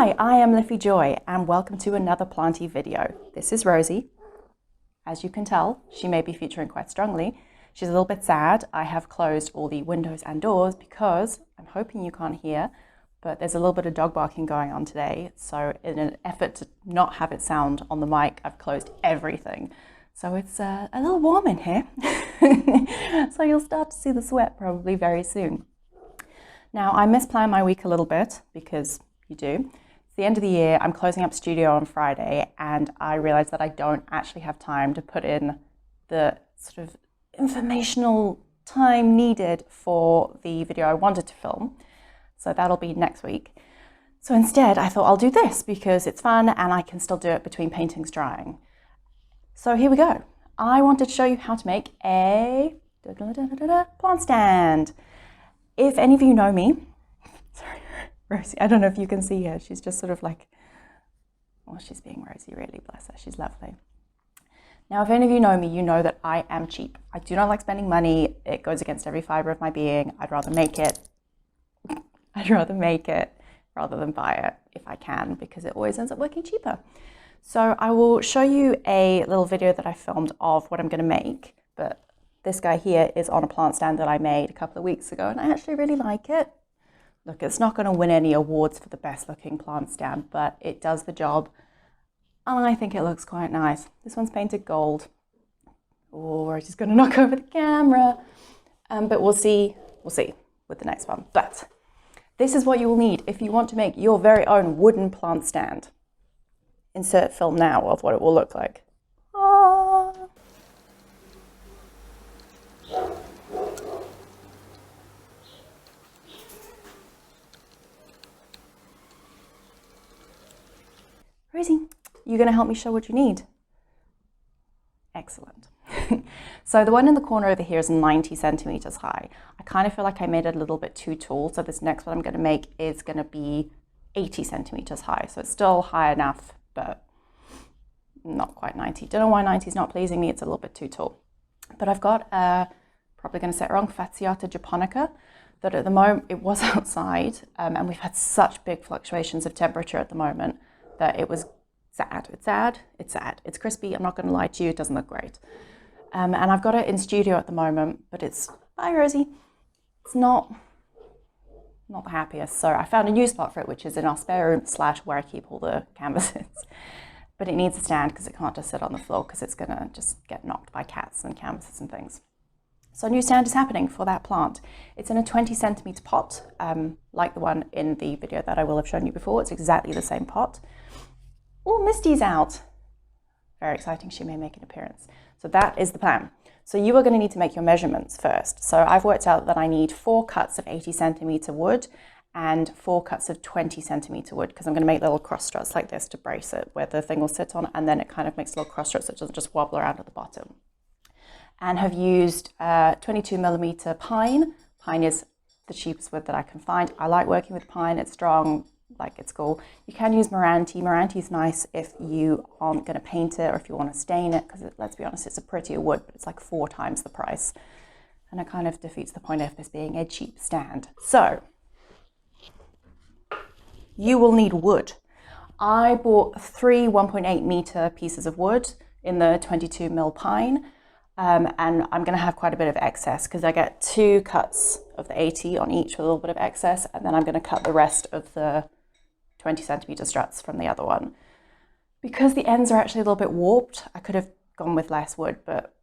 Hi, I am Liffey Joy and welcome to another planty video. This is Rosie. As you can tell, she may be featuring quite strongly. She's a little bit sad. I have closed all the windows and doors because I'm hoping you can't hear, but there's a little bit of dog barking going on today. So in an effort to not have it sound on the mic, I've closed everything. So it's a little warm in here. So you'll start to see the sweat probably very soon. Now I misplan my week a little bit because you do. It's the end of the year, I'm closing up studio on Friday and I realized that I don't actually have time to put in the sort of informational time needed for the video I wanted to film. So that'll be next week. So instead I thought I'll do this because it's fun and I can still do it between paintings drying. So here we go. I wanted to show you how to make a plant stand. If any of you know me, sorry, Rosie, I don't know if you can see her. She's just sort of like, well, she's being Rosie, really, bless her. She's lovely. Now, if any of you know me, you know that I am cheap. I do not like spending money. It goes against every fiber of my being. I'd rather make it rather than buy it if I can, because it always ends up working cheaper. So I will show you a little video that I filmed of what I'm going to make, but this guy here is on a plant stand that I made a couple of weeks ago, and I actually really like it. Look, it's not going to win any awards for the best looking plant stand, but it does the job, and I think it looks quite nice. This one's painted gold. Oh, we're just going to knock over the camera, but we'll see with the next one. But this is what you will need if you want to make your very own wooden plant stand. Insert film now of what it will look like. Rosie, you're going to help me show what you need? Excellent. So the one in the corner over here is 90 centimeters high. I kind of feel like I made it a little bit too tall, so this next one I'm going to make is going to be 80 centimeters high. So it's still high enough, but not quite 90. Don't know why 90 is not pleasing me. It's a little bit too tall. But I've got, probably going to say it wrong, Fasciata japonica, that at the moment it was outside, and we've had such big fluctuations of temperature at the moment that it was sad. It's sad. It's sad. It's crispy. I'm not going to lie to you. It doesn't look great. And I've got it in studio at the moment, but it's, bye Rosie, it's not the happiest. So I found a new spot for it, which is in our spare room / where I keep all the canvases. But it needs a stand because it can't just sit on the floor because it's going to just get knocked by cats and canvases and things. So a new stand is happening for that plant. It's in a 20 centimeter pot, like the one in the video that I will have shown you before. It's exactly the same pot. Oh, Misty's out. Very exciting, she may make an appearance. So that is the plan. So you are going to need to make your measurements first. So I've worked out that I need 4 cuts of 80 centimeter wood and 4 cuts of 20 centimeter wood, because I'm going to make little cross struts like this to brace it, where the thing will sit on, and then it kind of makes little cross struts so it doesn't just wobble around at the bottom. And have used 22 millimeter pine. Pine is the cheapest wood that I can find. I like working with pine. It's strong, like it's cool. You can use Meranti. Meranti is nice if you aren't going to paint it or if you want to stain it, because let's be honest, it's a prettier wood, but it's like 4 times the price. And it kind of defeats the point of this being a cheap stand. So you will need wood. I bought 3 1.8 meter pieces of wood in the 22 mil pine. And I'm going to have quite a bit of excess because I get 2 cuts of the 80 on each with a little bit of excess, and then I'm going to cut the rest of the 20 centimeter struts from the other one. Because the ends are actually a little bit warped, I could have gone with less wood, but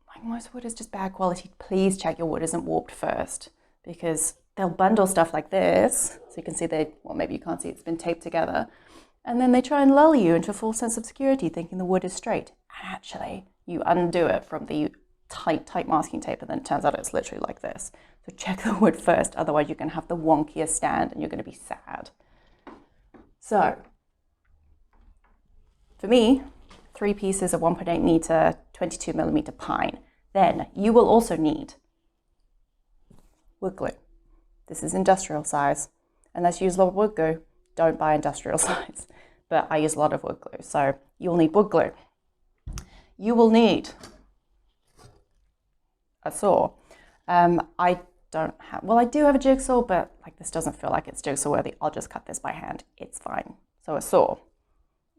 like most wood is just bad quality. Please check your wood isn't warped first, because they'll bundle stuff like this, so you can see well, maybe you can't see, it's been taped together, and then they try and lull you into a false sense of security thinking the wood is straight. And actually, you undo it from the tight masking tape, and then it turns out it's literally like this. So check the wood first, otherwise you're going to have the wonkiest stand and you're going to be sad. So for me, 3 pieces of 1.8 meter, 22 millimeter pine. Then you will also need wood glue. This is industrial size. Unless you use a lot of wood glue, don't buy industrial size. But I use a lot of wood glue, so you'll need wood glue. You will need a saw. I don't have, well, I do have a jigsaw, but like this doesn't feel like it's jigsaw worthy. I'll just cut this by hand. It's fine. So a saw.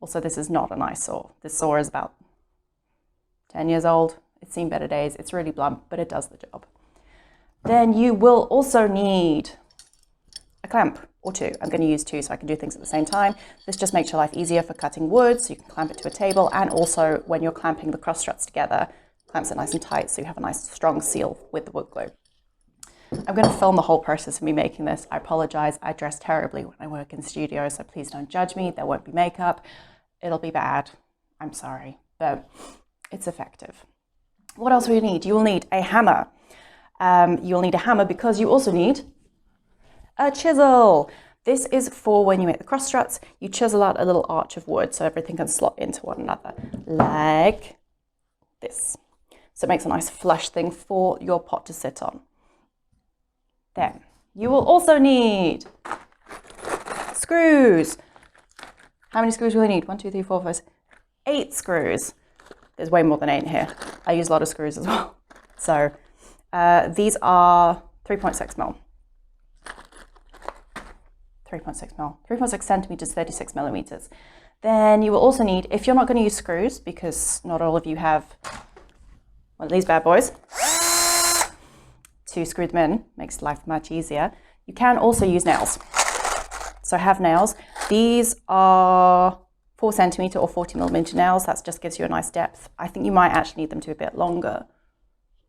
Also, this is not a nice saw. This saw is about 10 years old. It's seen better days. It's really blunt, but it does the job. Then you will also need a clamp or two. I'm going to use two so I can do things at the same time. This just makes your life easier for cutting wood, so you can clamp it to a table, and also when you're clamping the cross struts together, clamps it nice and tight so you have a nice strong seal with the wood glue. I'm going to film the whole process of me making this. I apologize. I dress terribly when I work in studio, so please don't judge me. There won't be makeup. It'll be bad. I'm sorry, but it's effective. What else will you need? You will need a hammer. You'll need a hammer because you also need a chisel. This is for when you make the cross struts. You chisel out a little arch of wood so everything can slot into one another, like this. So it makes a nice flush thing for your pot to sit on. Then you will also need screws. How many screws will you need? 1, 2, 3, 4, 5, 8 screws. There's way more than 8 here. I use a lot of screws as well. So these are 3.6 mil. 3.6 mil. 3.6 centimeters, 36 millimeters. Then you will also need, if you're not going to use screws, because not all of you have one of these bad boys to screw them in, makes life much easier. You can also use nails. So have nails. These are 4 centimeter or 40 millimeter nails. That just gives you a nice depth. I think you might actually need them to be a bit longer,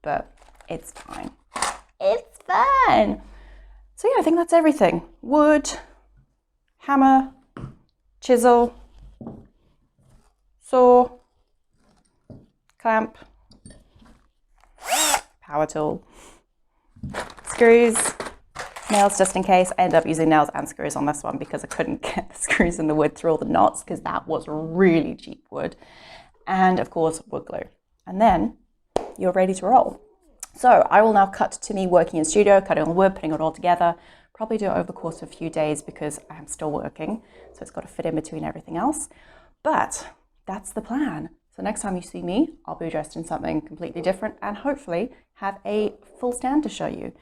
but it's fine. It's fine. So yeah, I think that's everything. Wood, hammer, chisel, saw, clamp, power tool, screws, nails just in case. I end up using nails and screws on this one because I couldn't get the screws in the wood through all the knots because that was really cheap wood. And of course, wood glue. And then you're ready to roll. So I will now cut to me working in studio, cutting on the wood, putting it all together. Probably do it over the course of a few days because I am still working. So it's got to fit in between everything else. But that's the plan. So next time you see me, I'll be dressed in something completely different and hopefully have a full stand to show you.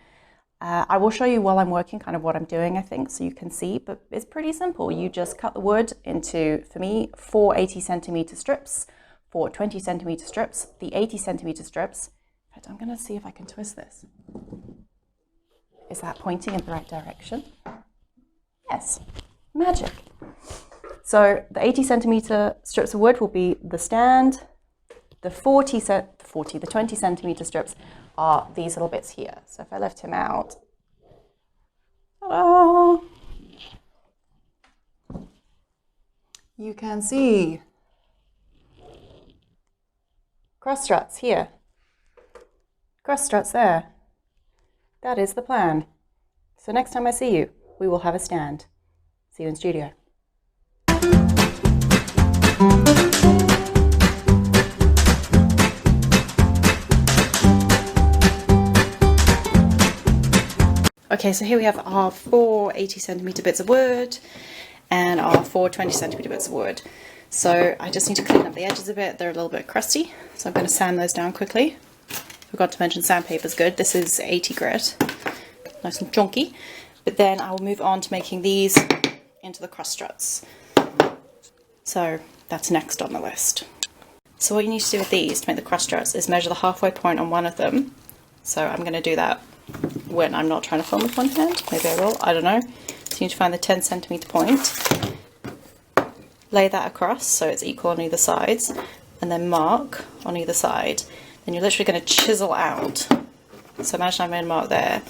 I will show you while I'm working kind of what I'm doing, I think, so you can see, but it's pretty simple. You just cut the wood into, for me, 4 80 centimeter strips, 4 20 centimeter strips. The 80 centimeter strips, in fact, I'm going to see if I can twist this. Is that pointing in the right direction? Yes, magic. So the 80 centimeter strips of wood will be the stand. The 20 centimeter strips are these little bits here. So if I lift him out, ta-da, you can see cross struts here, cross struts there. That is the plan. So next time I see you, we will have a stand. See you in studio. Okay, so here we have our 4 80 centimeter bits of wood and our 4 20 centimeter bits of wood. So I just need to clean up the edges a bit. They're a little bit crusty, so I'm going to sand those down quickly. Forgot to mention sandpaper's good. This is 80 grit, nice and chunky. But then I will move on to making these into the cross struts. So that's next on the list. So what you need to do with these to make the cross struts is measure the halfway point on one of them. So I'm going to do that when I'm not trying to film with one hand. Maybe I will, I don't know. So you need to find the 10 centimeter point, lay that across so it's equal on either sides, and then mark on either side. Then you're literally going to chisel out. So imagine I made a mark there.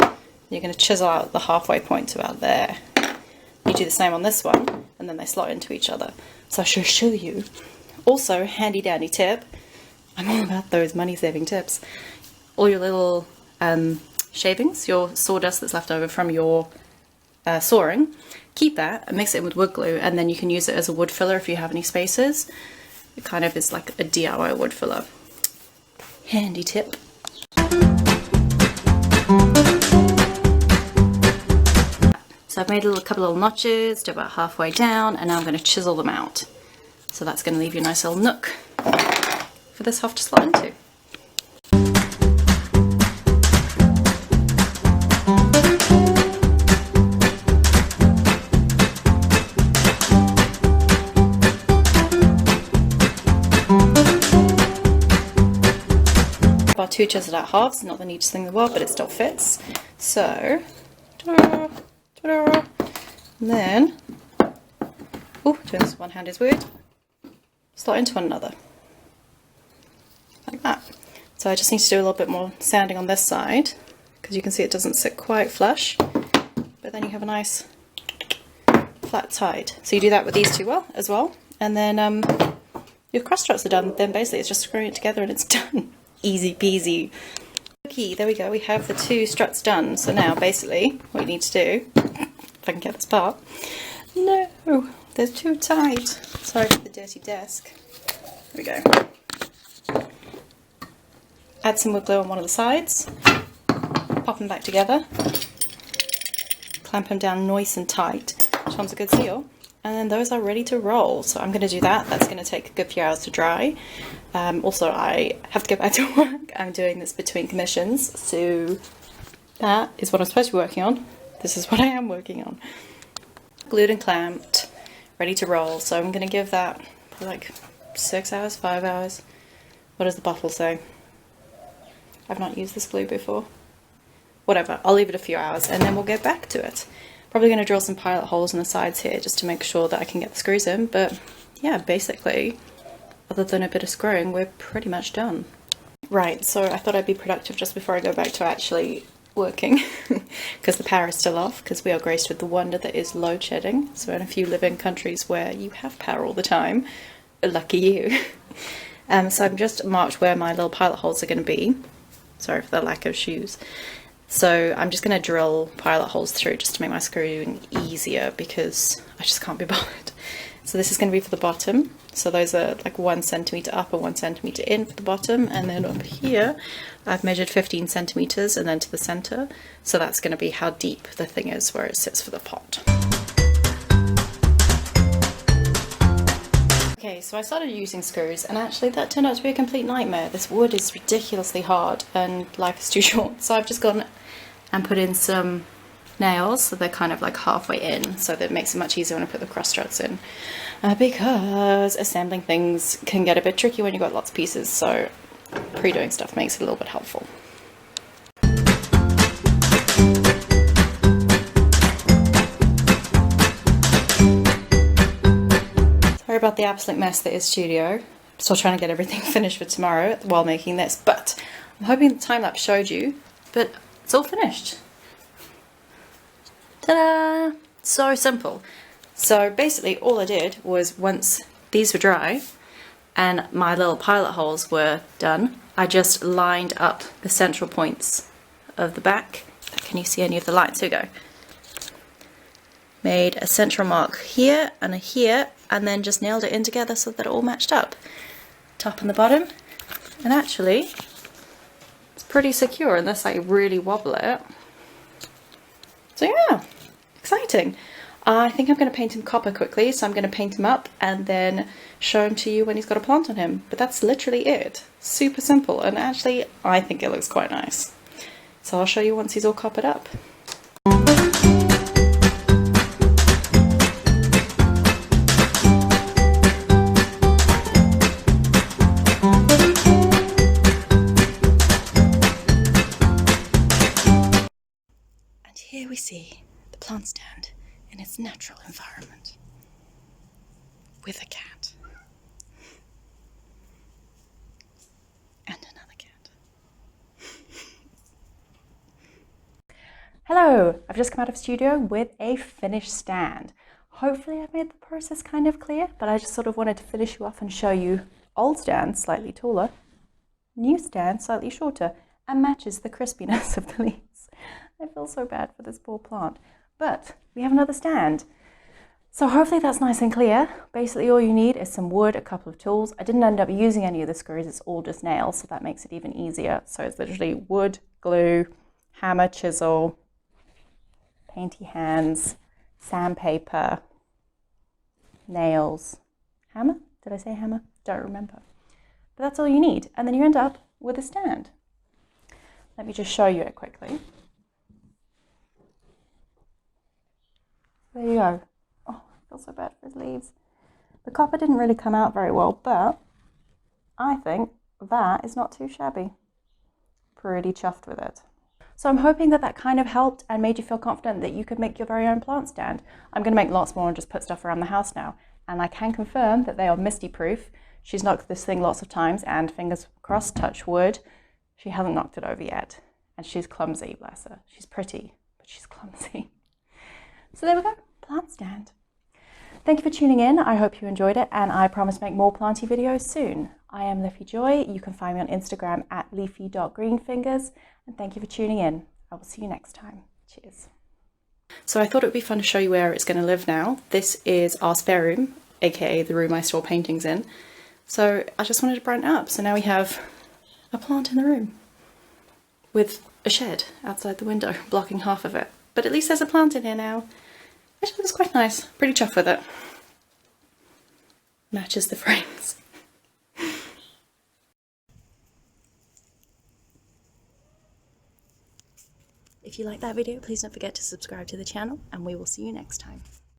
You're going to chisel out the halfway point to about there. You do the same on this one, and then they slot into each other. So I shall show you. Also, handy dandy tip. I'm all about those money saving tips. All your little shavings, your sawdust that's left over from your sawing, keep that and mix it in with wood glue, and then you can use it as a wood filler if you have any spaces. It kind of is like a DIY wood filler. Handy tip. So I've made a couple little notches to about halfway down, and now I'm going to chisel them out. So that's going to leave you a nice little nook for this half to slot into. our two chiseled out halves, not the neatest thing in the world, but it still fits. So, ta-da, ta-da. And then, oh, doing this one hand is weird, slot into one another, like that. So I just need to do a little bit more sanding on this side, because you can see it doesn't sit quite flush, but then you have a nice flat side. So you do that with these two as well, and then your cross struts are done. Then basically it's just screwing it together and it's done. Easy peasy. Okay, there we go, we have the two struts done. So now basically what you need to do, if I can get this part, no, they're too tight. Sorry for the dirty desk. There we go. Add some wood glue on one of the sides, pop them back together, clamp them down nice and tight, which forms a good seal, and then those are ready to roll. So I'm going to do that. That's going to take a good few hours to dry. Also, I have to get back to work. I'm doing this between commissions, so that is what I'm supposed to be working on. This is what I am working on. Glued and clamped, ready to roll. So I'm going to give that probably like 6 hours, 5 hours. What does the bottle say? I've not used this glue before. Whatever, I'll leave it a few hours and then we'll get back to it. Probably going to drill some pilot holes in the sides here just to make sure that I can get the screws in, but yeah, basically, other than a bit of screwing, we're pretty much done. Right, so I thought I'd be productive just before I go back to actually working, because the power is still off, because we are graced with the wonder that is load shedding. So in a few live in countries where you have power all the time, lucky you. So I've just marked where my little pilot holes are going to be. Sorry for the lack of shoes. So I'm just going to drill pilot holes through just to make my screwing easier, because I just can't be bothered. So this is going to be for the bottom. So those are like 1 centimeter up and 1 centimeter in for the bottom, and then up here I've measured 15 centimeters and then to the center. So that's going to be how deep the thing is where it sits for the pot. Okay, so I started using screws, and actually that turned out to be a complete nightmare. This wood is ridiculously hard and life is too short. So I've just gone and put in some nails, so they're kind of like halfway in, so that makes it much easier when I put the cross struts in. Because assembling things can get a bit tricky when you've got lots of pieces, so pre-doing stuff makes it a little bit helpful. Sorry about the absolute mess that is studio. I'm still trying to get everything finished for tomorrow while making this, but I'm hoping the time-lapse showed you, but it's all finished. Ta-da! So simple. So basically all I did was, once these were dry and my little pilot holes were done, I just lined up the central points of the back. Can you see any of the lines? Here we go. Made a central mark here and a here, and then just nailed it in together so that it all matched up. Top and the bottom. And actually, it's pretty secure unless I really wobble it. So yeah, exciting. I think I'm going to paint him copper quickly, so I'm going to paint him up and then show him to you when he's got a plant on him. But that's literally it. Super simple, and actually I think it looks quite nice. So I'll show you once he's all coppered up. And here we see the plant stand in its natural environment with a cat and another cat. Hello, I've just come out of studio with a finished stand. Hopefully I've made the process kind of clear, but I just sort of wanted to finish you off and show you old stand slightly taller, new stand slightly shorter, and matches the crispiness of the leaves. I feel so bad for this poor plant. But we have another stand. So hopefully that's nice and clear. Basically all you need is some wood, a couple of tools. I didn't end up using any of the screws, it's all just nails, so that makes it even easier. So it's literally wood, glue, hammer, chisel, painty hands, sandpaper, nails, hammer? Did I say hammer? Don't remember. But that's all you need. And then you end up with a stand. Let me just show you it quickly. There you go. Oh, I feel so bad for his leaves. The copper didn't really come out very well, but I think that is not too shabby. pretty chuffed with it. So I'm hoping that that kind of helped and made you feel confident that you could make your very own plant stand. I'm going to make lots more and just put stuff around the house now. And I can confirm that they are misty proof. She's knocked this thing lots of times and fingers crossed, touch wood, she hasn't knocked it over yet. And she's clumsy, bless her. She's pretty, but she's clumsy. So there we go, plant stand. Thank you for tuning in. I hope you enjoyed it, and I promise to make more planty videos soon. I am Liffey Joy. You can find me on Instagram at leafy.greenfingers, and thank you for tuning in. I will see you next time. Cheers. So I thought it would be fun to show you where it's going to live now. This is our spare room, aka the room I store paintings in. So I just wanted to brighten it up. So now we have a plant in the room with a shed outside the window blocking half of it. But at least there's a plant in here now. Actually, looks quite nice. Pretty chuffed with it. Matches the frames. If you like that video, please don't forget to subscribe to the channel, and we will see you next time.